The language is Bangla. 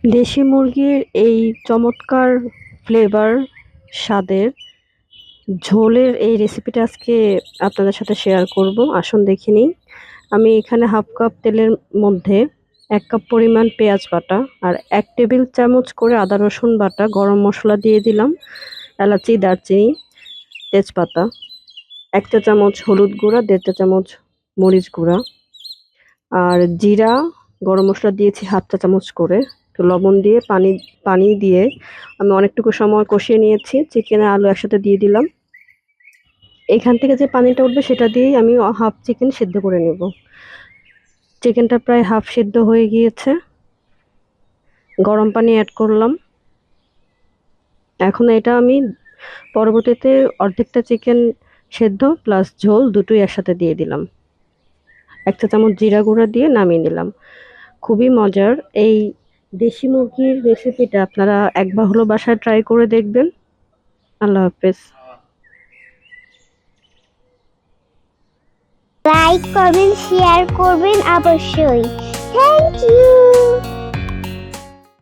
দেশি মুরগির এই চমৎকার ফ্লেভার স্বাদের ঝোলের এই রেসিপিটা আজকে আপনাদের সাথে শেয়ার করব। আসুন দেখে নিই। আমি এখানে হাফ কাপ তেলের মধ্যে ১ কাপ পরিমাণ পেঁয়াজ বাটা আর ১ টেবিল চামচ করে আদা রসুন বাটা, গরম মসলা দিয়ে দিলাম, এলাচি, দারচিনি, তেজপাতা, ১ চা চামচ হলুদ গুঁড়া, ১.৫ চা চামচ মরিচ গুঁড়া আর জিরা, গরম মসলা দিয়েছি ১/২ চা চামচ করে। একটু লবণ দিয়ে পানি দিয়ে আমি অনেকটুকু সময় কষিয়ে নিয়েছি। চিকেন আর আলু একসাথে দিয়ে দিলাম। এখান থেকে যে পানিটা উঠবে সেটা দিয়েই আমি হাফ চিকেন সেদ্ধ করে নেব। চিকেনটা প্রায় হাফ সেদ্ধ হয়ে গিয়েছে। গরম পানি এড করলাম। এখন এটা আমি পরবর্তীতে অর্ধেকটা চিকেন সেদ্ধ প্লাস ঝোল দুটোই একসাথে দিয়ে দিলাম। ১ চা চামচ জিরা গুঁড়া দিয়ে নামিয়ে নিলাম। খুবই মজার এই দেশি মুরগির রেসিপিটা আপনারা একবার হলেও বাসায় ট্রাই করে দেখবেন। আল্লাহ হাফেজ। লাইক করবেন, শেয়ার করবেন অবশ্যই। Thank you.